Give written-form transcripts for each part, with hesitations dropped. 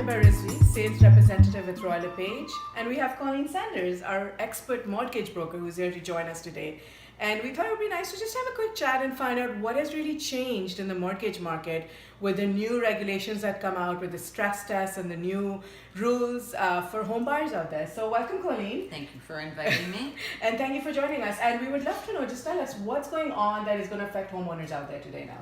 Rizvi, sales representative with Royal LePage, and we have Colleen Sanders, our expert mortgage broker, who's here to join us today. And we thought it would be nice to just have a quick chat and find out what has really changed in the mortgage market with the new regulations that come out with the stress tests and the new rules for home buyers out there. So welcome, Colleen. Thank you for inviting me. And thank you for joining us. And we would love to know, just tell us what's going on that is going to affect homeowners out there today now.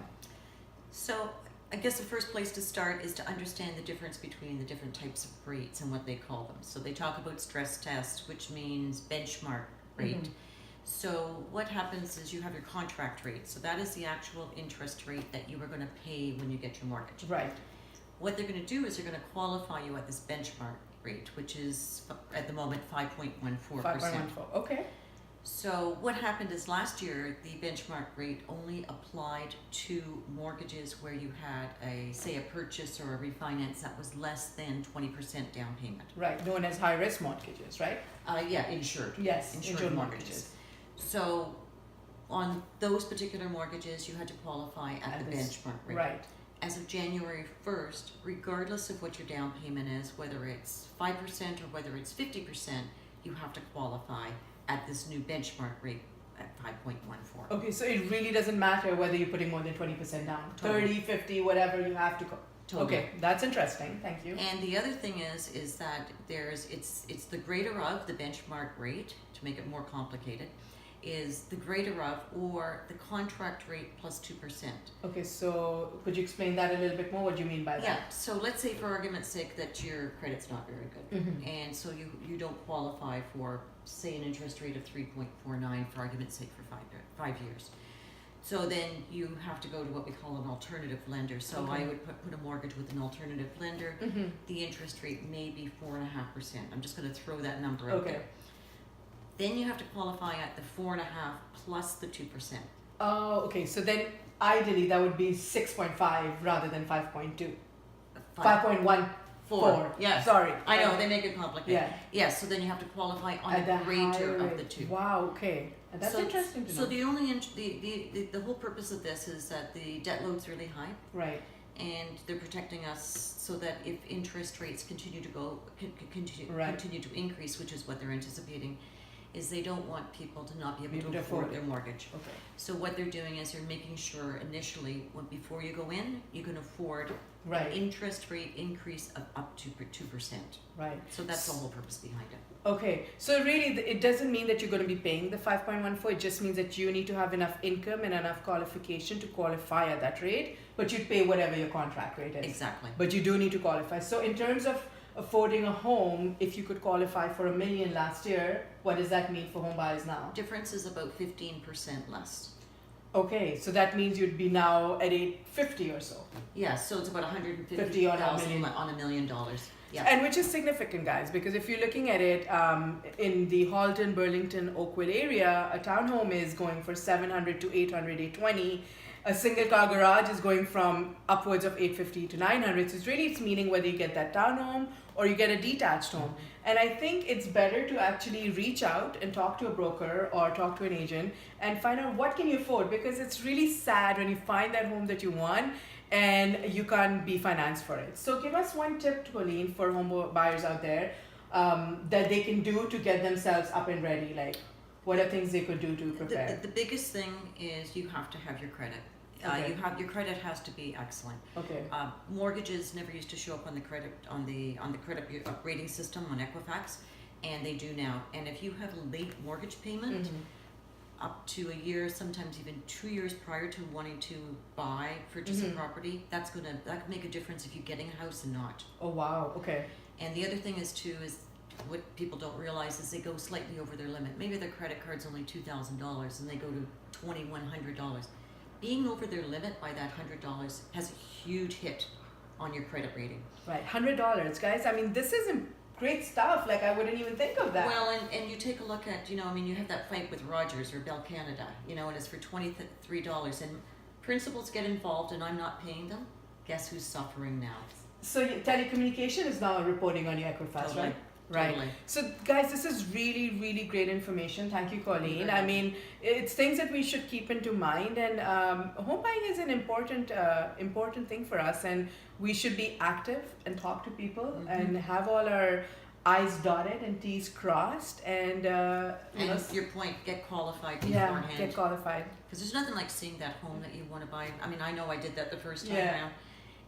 So I guess the first place to start is to understand the difference between the different types of rates and what they call them. So they talk about stress test, which means benchmark rate. Mm-hmm. So what happens is you have your contract rate. So that is the actual interest rate that you are going to pay when you get your mortgage. Right. What they're going to do is they're going to qualify you at this benchmark rate, which is at the moment 5.14%. 5.14. Okay. So what happened is last year the benchmark rate only applied to mortgages where you had a purchase or a refinance that was less than 20% down payment. Right, known as high risk mortgages, right? Yeah, insured. Yes, insured mortgages. So on those particular mortgages you had to qualify at the benchmark rate. Right. As of January 1st, regardless of what your down payment is, whether it's 5% or whether it's 50%, you have to qualify at this new benchmark rate at 5.14. Okay, so it really doesn't matter whether you're putting more than 20% down. Totally. 30, 50, whatever, you have to go. Totally. Okay, that's interesting. Thank you. And the other thing is that it's the greater of the benchmark rate, to make it more complicated, is the greater of or the contract rate plus 2%. Okay, so could you explain that a little bit more? What do you mean by that? Yeah, so let's say for argument's sake that your credit's not very good. Mm-hmm. And so you don't qualify for, say, an interest rate of 3.49 for argument's sake for 5 years. So then you have to go to what we call an alternative lender. So Okay. I would put a mortgage with an alternative lender. Mm-hmm. The interest rate may be 4.5%. I'm just going to throw that number out Okay. there. Then you have to qualify at the 4.5 plus the 2%. Oh, okay. So then ideally that would be 6.5 rather than 5.2. 5.14. 4. Yes. Sorry. I know, they make it complicated. Yeah. Yes, so then you have to qualify on At the the greater higher of rate. the two. Wow, okay. And that's interesting to know. So the only the whole purpose of this is that the debt load's really high, Right. and they're protecting us so that if interest rates continue to Right. continue to increase, which is what they're anticipating, is they don't want people to not be able Able to to afford afford their mortgage. Okay. So what they're doing is they're making sure initially, before you go in, you can afford Right. an interest rate increase of up to 2%. Right. So that's the whole purpose behind it. Okay, so really it doesn't mean that you're going to be paying the 5.14. It just means that you need to have enough income and enough qualification to qualify at that rate, but you'd pay whatever your contract rate is. Exactly. But you do need to qualify. So in terms of affording a home, if you could qualify for $1 million last year, what does that mean for home buyers now? Difference is about 15% less. Okay, so that means you'd be now at $850 or so. Yeah, so it's about 50 $150,000 on $1 million. on $1 million. Yeah. And which is significant, guys, because if you're looking at it in the Halton, Burlington, Oakville area, a townhome is going for $700 to $800, $820. A single car garage is going from upwards of $850 to $900. So it's meaning whether you get that townhome or you get a detached home. And I think it's better to actually reach out and talk to a broker or talk to an agent and find out what can you afford, because it's really sad when you find that home that you want and you can't be financed for it. So give us one tip, Colleen, for home buyers out there that they can do to get themselves up and ready. Like, what are things they could do to prepare? The biggest thing is you have to have your credit. Okay. Your credit has to be excellent. Okay. Mortgages never used to show up on the credit credit rating system on Equifax, and they do now. And if you have a late mortgage payment, up to a year, sometimes even 2 years prior to wanting to purchase a property, that could make a difference if you're getting a house or not. Oh wow. Okay. And the other thing is what people don't realize is they go slightly over their limit. Maybe their credit card's only $2,000 and they go to $2,100. Being over their limit by that $100 has a huge hit on your credit rating. Right. $100, guys. I mean, this isn't great stuff. Like, I wouldn't even think of that. Well, and you take a look at, you have that fight with Rogers or Bell Canada, and it's for $23, and principals get involved and I'm not paying them. Guess who's suffering now? So telecommunication is now reporting on your Equifax, Totally. right? Right. Totally. So, guys, this is really, really great information. Thank you, Colleen. I mean, it's things that we should keep into mind, and home buying is an important thing for us, and we should be active and talk to people and have all our I's dotted and T's crossed, and you know, your point, get qualified yeah, beforehand. get qualified. Because there's nothing like seeing that home that you want to buy. I mean, I know I did that the first time Yeah. around,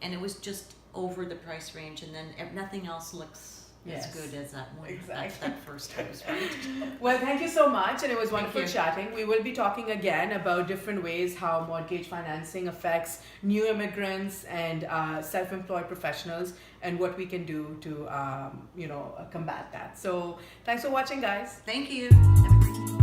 and it was just over the price range, and then nothing else looks Yes. as good as that one. Exactly. That first house, right? Well, thank you so much, and it was wonderful you. chatting. We will be talking again about different ways how mortgage financing affects new immigrants and self-employed professionals, and what we can do to, combat that. So, thanks for watching, guys. Thank you. Have a great day.